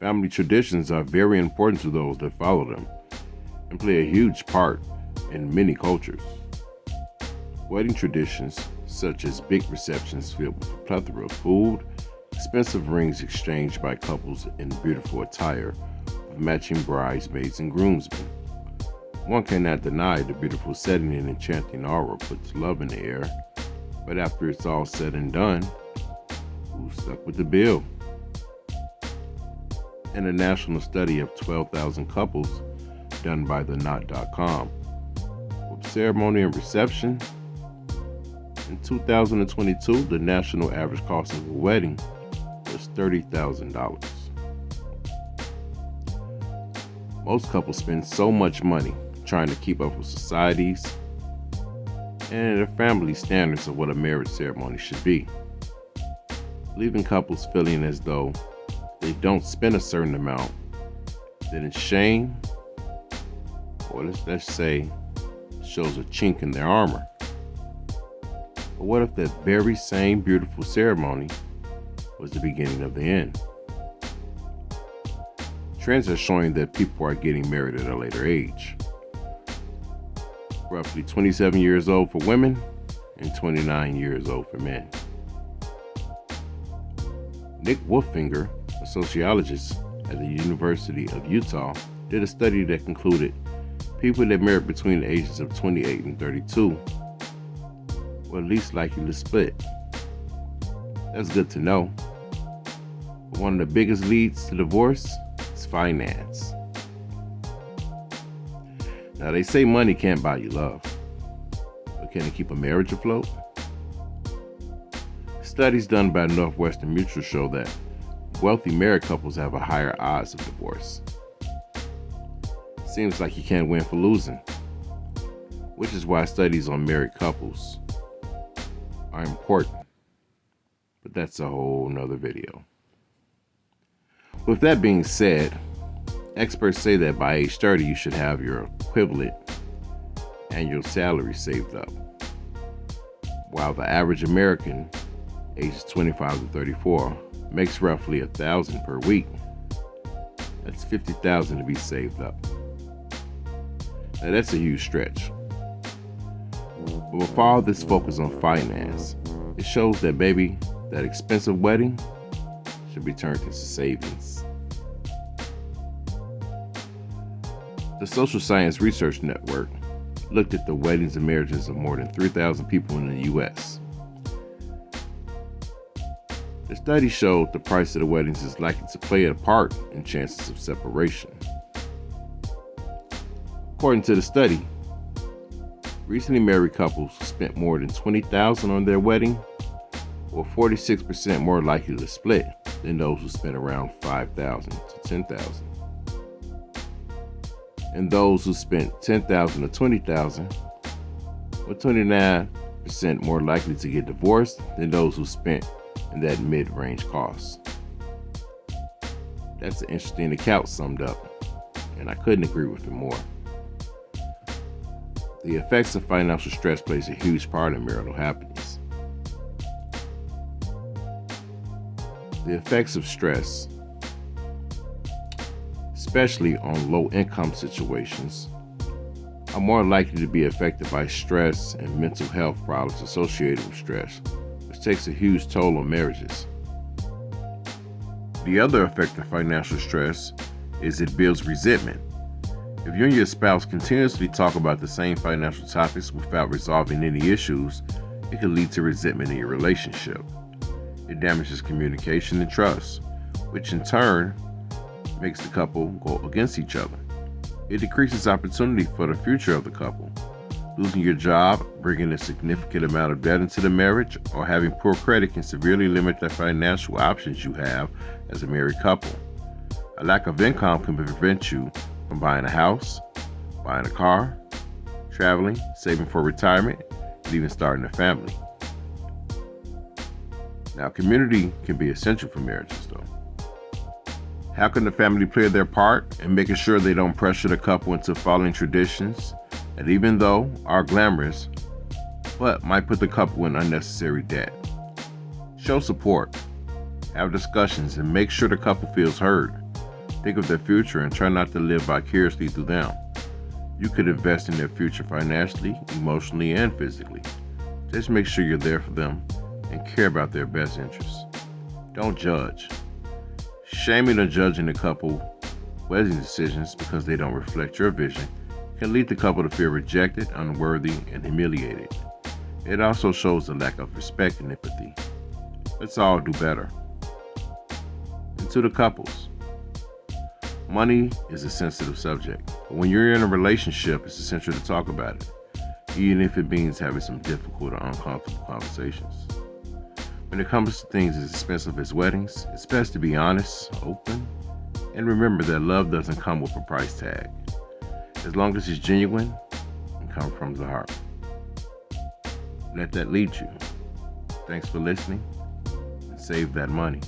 Family traditions are very important to those that follow them and play a huge part in many cultures. Wedding traditions, such as big receptions filled with a plethora of food, expensive rings exchanged by couples in beautiful attire, with matching bridesmaids and groomsmen. One cannot deny the beautiful setting and enchanting aura puts love in the air, but after it's all said and done, who's stuck with the bill? In a national study of 12,000 couples done by the Knot.com, with ceremony and reception, in 2022, the national average cost of a wedding was $30,000. Most couples spend so much money trying to keep up with society's and their family standards of what a marriage ceremony should be, leaving couples feeling as though they don't spend a certain amount, then it's shame, or let's say, shows a chink in their armor. But what if that very same beautiful ceremony was the beginning of the end? Trends are showing that people are getting married at a later age. Roughly 27 years old for women and 29 years old for men. Nick Wolfinger, a sociologist at the University of Utah, did a study that concluded people that married between the ages of 28 and 32 were least likely to split. That's good to know. But one of the biggest leads to divorce is finance. Now, they say money can't buy you love, but can it keep a marriage afloat? Studies done by Northwestern Mutual show that wealthy married couples have a higher odds of divorce. Seems like you can't win for losing, which is why studies on married couples are important, but that's a whole nother video. With that being said, experts say that by age 30 you should have your equivalent annual salary saved up, while the average American, ages 25 to 34, makes roughly $1,000 per week. That's $50,000 to be saved up. Now that's a huge stretch. But with all this focus on finance, it shows that maybe that expensive wedding should be turned into savings. The Social Science Research Network looked at the weddings and marriages of more than 3,000 people in the U.S. The study showed the price of the weddings is likely to play a part in chances of separation. According to the study, recently married couples who spent more than $20,000 on their wedding were 46% more likely to split than those who spent around $5,000 to $10,000. And those who spent $10,000 to $20,000 were 29% more likely to get divorced than those who spent in that mid-range cost. That's an interesting account summed up, and I couldn't agree with it more. The effects of financial stress plays a huge part in marital happiness. The effects of stress, especially on low-income situations, are more likely to be affected by stress and mental health problems associated with stress, which takes a huge toll on marriages. The other effect of financial stress is it builds resentment. If you and your spouse continuously talk about the same financial topics without resolving any issues, it can lead to resentment in your relationship. It damages communication and trust, which in turn makes the couple go against each other. It decreases opportunity for the future of the couple. Losing your job, bringing a significant amount of debt into the marriage, or having poor credit can severely limit the financial options you have as a married couple. A lack of income can prevent you from buying a house, buying a car, traveling, saving for retirement, and even starting a family. Now, community can be essential for marriages, though. How can the family play their part in making sure they don't pressure the couple into following traditions that, even though are glamorous, but might put the couple in unnecessary debt? Show support, have discussions, and make sure the couple feels heard. Think of their future and try not to live vicariously through them. You could invest in their future financially, emotionally, and physically. Just make sure you're there for them and care about their best interests. Don't judge. Shaming or judging a couple wedding decisions because they don't reflect your vision can lead the couple to feel rejected, unworthy, and humiliated. It also shows a lack of respect and empathy. Let's all do better. And to the couples, money is a sensitive subject. But when you're in a relationship, it's essential to talk about it, even if it means having some difficult or uncomfortable conversations. When it comes to things as expensive as weddings, it's best to be honest, open, and remember that love doesn't come with a price tag, as long as it's genuine and comes from the heart. Let that lead you. Thanks for listening, and save that money.